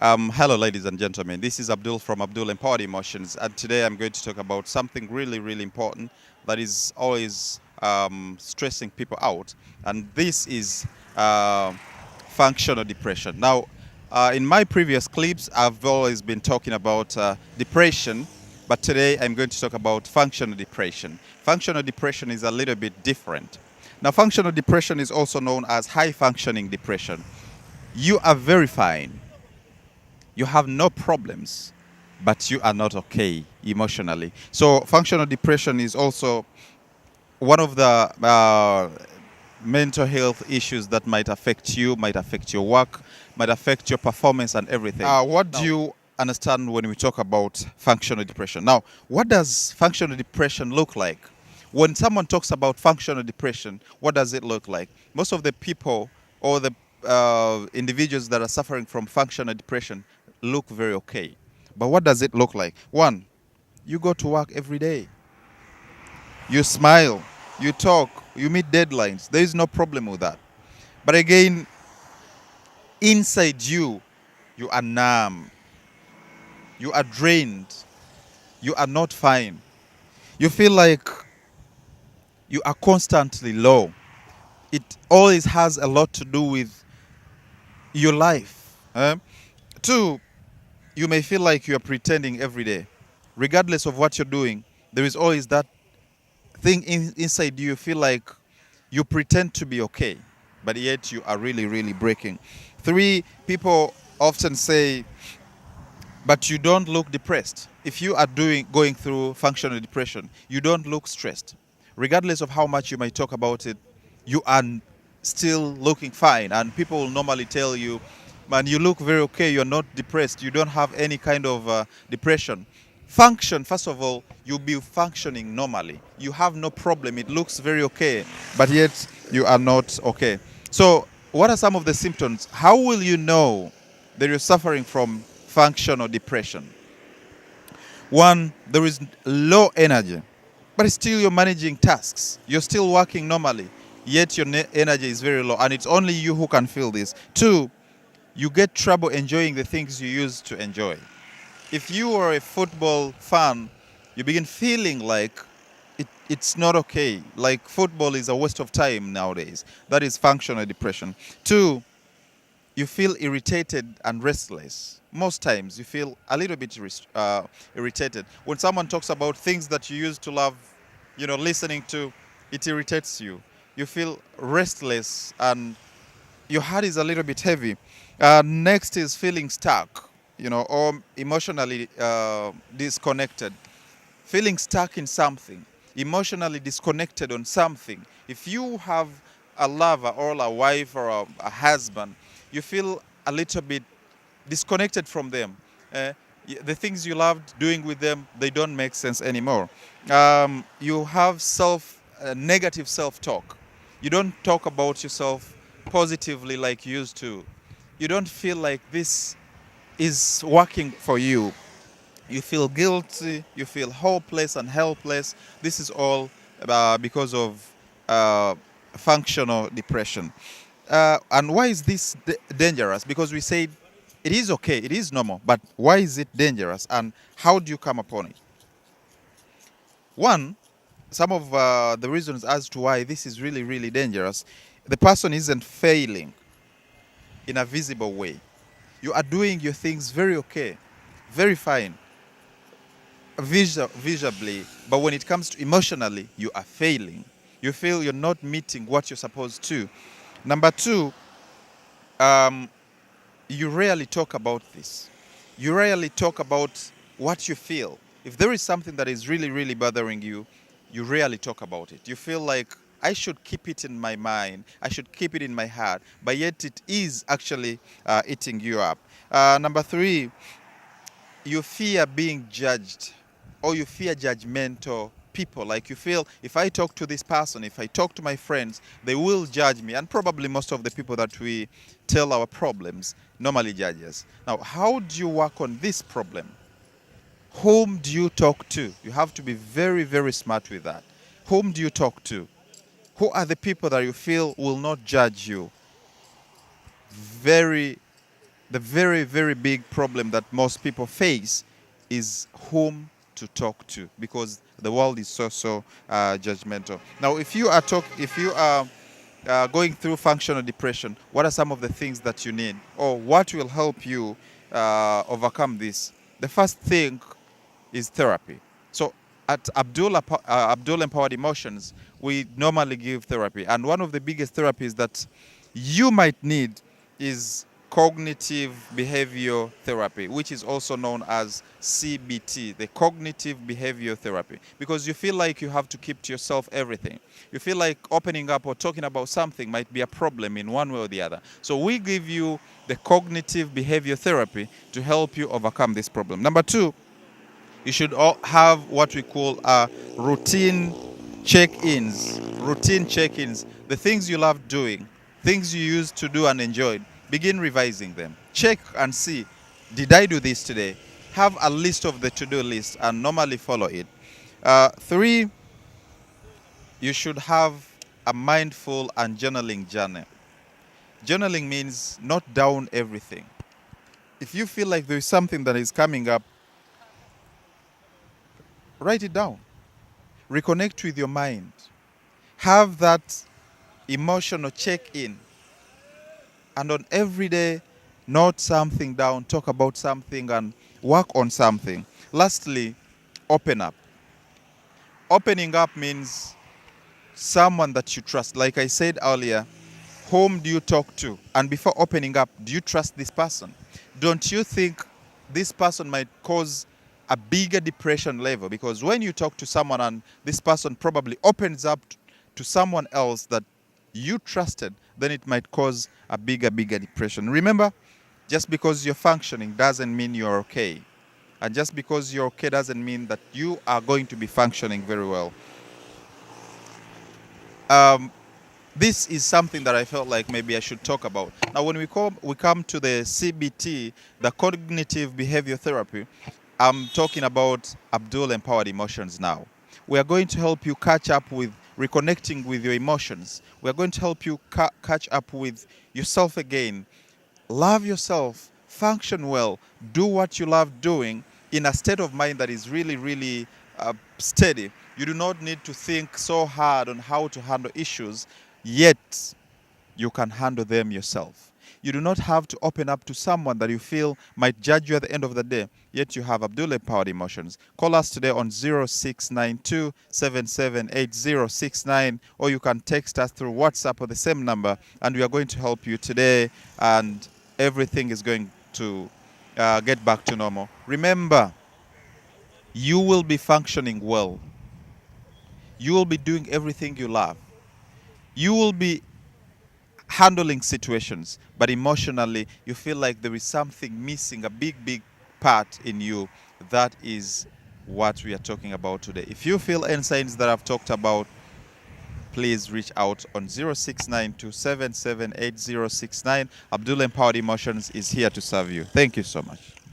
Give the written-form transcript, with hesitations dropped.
Hello, ladies and gentlemen. This is Abdul from Abdul Empowered Emotions, and today I'm going to talk about something really, really important that is always stressing people out, and this is functional depression. Now, in my previous clips, I've always been talking about depression, but today I'm going to talk about functional depression. Functional depression is a little bit different. Now, functional depression is also known as high functioning depression. You are very fine, you have no problems, but you are not okay emotionally. So, functional depression is also one of the mental health issues that might affect you, might affect your work, might affect your performance and everything. What do you understand when we talk about functional depression? Now, what does functional depression look like? When someone talks about functional depression, what does it look like? Most of the people or the individuals that are suffering from functional depression look very okay. But what does it look like? One, you go to work every day. You smile, you talk, you meet deadlines. There is no problem with that. But again, inside you, you are numb. You are drained. You are not fine. You feel like you are constantly low. It always has a lot to do with your life. Two, you may feel like you are pretending every day. Regardless of what you're doing, there is always that thing inside you. You feel like you pretend to be okay, but yet you are really, really breaking. Three, people often say, but you don't look depressed. If you are going through functional depression, you don't look stressed. Regardless of how much you might talk about it, you are still looking fine. And people will normally tell you, man, you look very okay, you're not depressed, you don't have any kind of depression. Function, first of all, you'll be functioning normally. You have no problem, it looks very okay, but yet you are not okay. So, what are some of the symptoms? How will you know that you're suffering from functional depression? One, there is low energy, but still you're managing tasks. You're still working normally, yet your energy is very low, and it's only you who can feel this. Two, you get trouble enjoying the things you used to enjoy. If you are a football fan, you begin feeling like it's not okay. Like football is a waste of time nowadays. That is functional depression. Two, you feel irritated and restless. Most times you feel a little bit irritated. When someone talks about things that you used to love, listening to, it irritates you. You feel restless and your heart is a little bit heavy. Next is feeling stuck, or emotionally disconnected. Feeling stuck in something, emotionally disconnected on something. If you have a lover or a wife or a husband, you feel a little bit disconnected from them. The things you loved doing with them, they don't make sense anymore. You have negative self-talk. You don't talk about yourself positively like you used to. You don't feel like this is working for you. You feel guilty, you feel hopeless and helpless. This is all because of functional depression. And why is this dangerous? Because we said it is okay, it is normal, but why is it dangerous and how do you come upon it? One, some of the reasons as to why this is really, really dangerous, the person isn't failing in a visible way. You are doing your things very okay, very fine, visibly, but when it comes to emotionally, you are failing. You feel you're not meeting what you're supposed to. Number two, you rarely talk about this. You rarely talk about what you feel. If there is something that is really, really bothering you, you rarely talk about it. You feel like I should keep it in my mind, I should keep it in my heart, but yet it is actually eating you up. Number three, you fear being judged or you fear judgmental people. Like you feel if I talk to this person, if I talk to my friends, they will judge me. And probably most of the people that we tell our problems normally judge us. Now, how do you work on this problem? Whom do you talk to? You have to be very, very smart with that. Whom do you talk to? Who are the people that you feel will not judge you? Very the very, very big problem that most people face is whom to talk to, because the world is so judgmental. Now, if you are going through functional depression, what are some of the things that you need, or what will help you overcome this? The first thing is therapy. So at Abdul Empowered Emotions, we normally give therapy, and one of the biggest therapies that you might need is cognitive behavior therapy, which is also known as CBT, the cognitive behavior therapy, because you feel like you have to keep to yourself everything. You feel like opening up or talking about something might be a problem in one way or the other. So we give you the cognitive behavior therapy to help you overcome this problem. Number two, you should have what we call routine check-ins. Routine check-ins. The things you love doing, things you used to do and enjoyed, begin revising them. Check and see, did I do this today? Have a list of the to-do list and normally follow it. Three, you should have a mindful and journaling journal. Journaling means note down everything. If you feel like there is something that is coming up, write it down. Reconnect with your mind. Have that emotional check-in. And on every day, note something down, talk about something, and work on something. Lastly, open up. Opening up means someone that you trust. Like I said earlier, whom do you talk to? And before opening up, do you trust this person? Don't you think this person might cause a bigger depression level? Because when you talk to someone and this person probably opens up to someone else that you trusted, then it might cause a bigger depression. Remember, just because you're functioning doesn't mean you're okay. And just because you're okay doesn't mean that you are going to be functioning very well. This is something that I felt like maybe I should talk about. Now, when we come to the CBT, the cognitive behavior therapy, I'm talking about Abdul Empowered Emotions now. We are going to help you catch up with reconnecting with your emotions. We are going to help you catch up with yourself again. Love yourself, function well, do what you love doing in a state of mind that is really steady. You do not need to think so hard on how to handle issues, yet you can handle them yourself. You do not have to open up to someone that you feel might judge you at the end of the day, yet you have Abdul Empowered Emotions. Call us today on 0692 778069, or you can text us through WhatsApp or the same number, and we are going to help you today, and everything is going to get back to normal. Remember, you will be functioning well. You will be doing everything you love. You will be handling situations, but emotionally you feel like there is something missing, a big part in you. That is what we are talking about today. If you feel any signs that I've talked about, please reach out on 0692778069. Abdul Empowered Emotions is here to serve you. Thank you so much.